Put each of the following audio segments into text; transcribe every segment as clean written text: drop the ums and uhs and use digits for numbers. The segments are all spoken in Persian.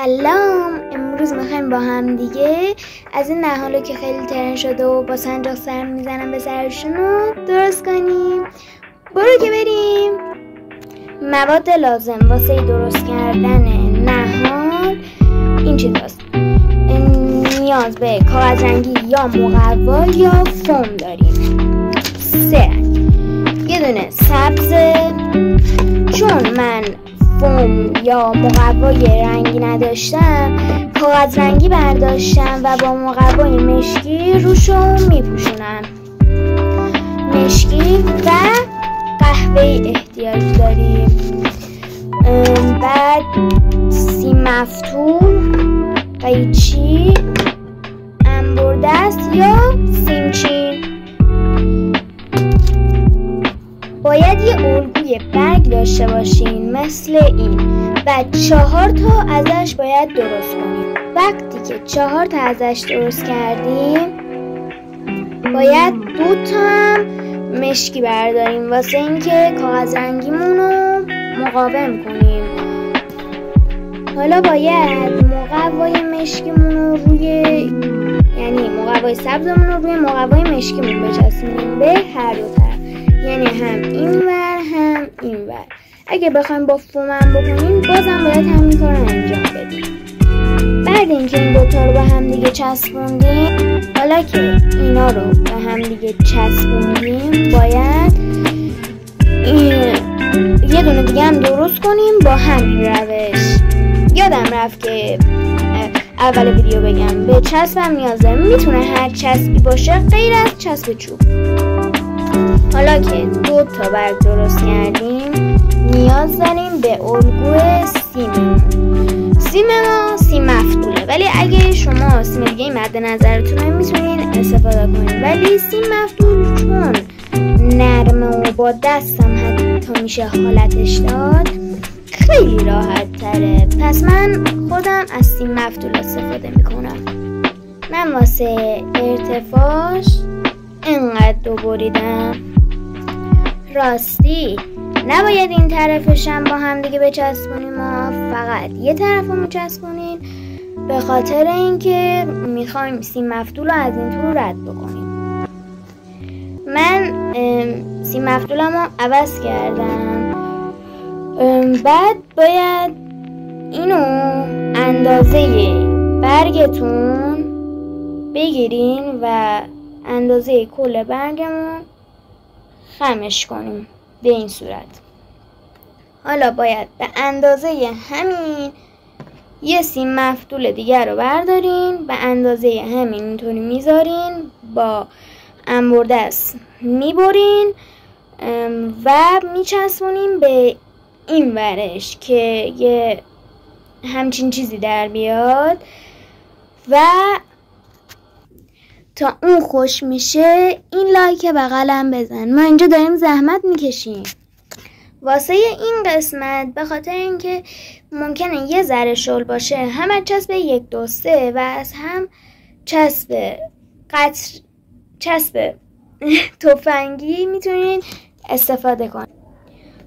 سلام. امروز میخوایم با هم دیگه از این نهالو که خیلی ترند شده و با سنجاق سر میزنم به سرشون رو درست کنیم. برو که بریم. مواد لازم واسه درست کردن نهال این چیزاست. نیاز به کاغذ رنگی یا مقوا یا فوم داریم. 3 رنگ. یه دونه سبز، چون من فوم یا مقوای رنگی نداشتم کاغذ رنگی برداشتم و با مقوای مشکی روشو میپوشونم. مشکی و قهوه احتیاج داریم. بعد سیم مفتول، قیچی، انبردست یا سیمچین. باید یه الگوی برگ داشته باشین مثل این و 4 تا ازش باید درست کنیم. وقتی که 4 تا ازش درست کردیم باید 2 تا هم مشکی برداریم واسه اینکه کاغذ رنگیمون رو مقاوم کنیم. حالا باید مقوای مشکیمون رو یعنی مقوای سبزمون رو روی مقوای مشکیمون بچسبونیم به هر دو طرف، یعنی هم این ور هم این ور. اگه بخوایم با فومم بکنیم بازم باید همین کار رو انجام بدیم. بعد اینکه این دوتا رو به هم دیگه چسبوندیم، حالا که اینا رو به هم دیگه چسبوندیم باید یه دونه دیگه هم درست کنیم با همین روش. یادم رفت که اول ویدیو بگم به چسبم نیازه، میتونه هر چسبی باشه غیر از چسب چوب. حالا که 2 تا برگ درست کردیم نیاز داریم به الگو سیم ما سیم مفتوله، ولی اگه شما سیم دیگه مد نظرتونه میتونین استفاده کنین، ولی سیم مفتول چون نرمه و با دستم حتی میشه حالتش داد خیلی راحت تره، پس من خودم از سیم مفتول استفاده میکنم. من واسه ارتفاعش اینقدر بریدم. راستی نباید این طرفش هم با هم دیگه بچسبونیم، فقط یه طرف رو میچسبونین به خاطر اینکه میخوایم سیم مفتول رو از این تو رد بکنیم. من سیم مفتولم رو عوض کردم. بعد باید اینو اندازه برگتون بگیرین و اندازه کل برگمون خمش کنیم به این صورت. حالا باید به اندازه همین یه سیم مفتول دیگر رو بردارین، به اندازه همین اینطوری میذارین، با انبردست میبرین و میچسبونین به این ورش که یه همچین چیزی در بیاد و تا اون خوش میشه این لایک بغلم بزن. ما اینجا داریم زحمت میکشیم واسه این قسمت، به خاطر اینکه ممکنه یه ذره شل باشه، هم از چسب 1 2 3 و از هم چسب تفنگی میتونین استفاده کنید.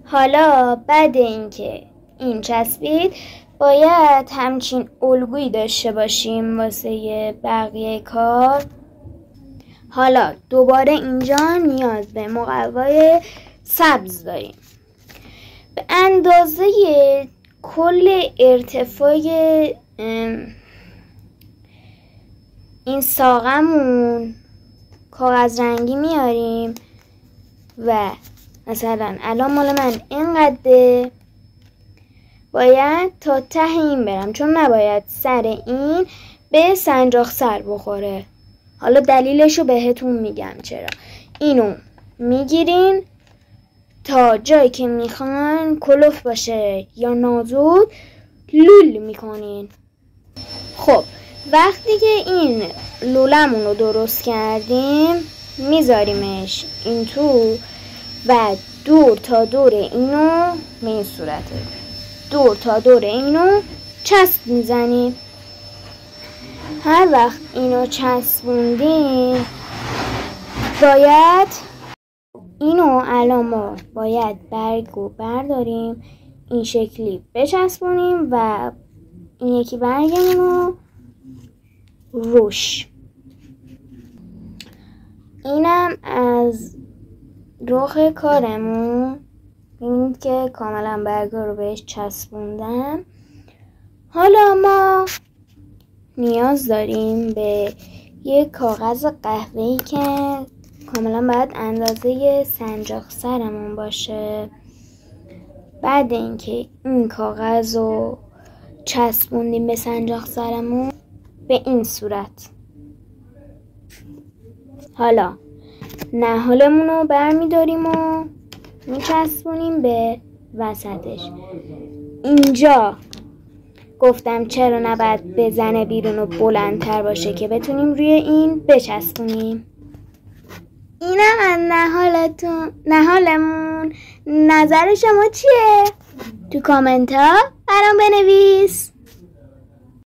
حالا بعد اینکه این چسبید باید همچین الگویی داشته باشیم واسه بقیه کار. حالا دوباره اینجا نیاز به مقوای سبز داریم. به اندازه کل ارتفاع این ساقمون کاغذ رنگی میاریم و مثلا الان مال من اینقدره، باید تا ته این برم چون نباید سر این به سنجاق سر بخوره. حالا دلیلشو بهتون میگم چرا. اینو میگیرین تا جایی که میخوان کلوف باشه یا نازود لول میکنین. خب وقتی که این لولمون رو درست کردیم میذاریمش این تو و دور تا دور اینو به این صورته، دور تا دور اینو چسب میزنیم. هر وقت اینو چسبوندیم باید اینو الان ما باید برگو برداریم این شکلی بچسبونیم و این یکی برگمون رو روش. اینم از رخ کارمون. ببینید که کاملا برگا رو بهش چسبوندم. حالا ما نیاز داریم به یک کاغذ قهوه‌ای که کاملا باید اندازه سنجاق سرمون باشه. بعد اینکه این کاغذ رو چسبوندیم به سنجاق سرمون به این صورت، حالا نهالمون رو برمیداریم و میچسبونیم به وسطش. اینجا گفتم چرا نباید بزنه بیرون و بلندتر باشه که بتونیم روی این بچسبونیم. اینم از نهالمون. نظر شما چیه؟ تو کامنت ها برام بنویس.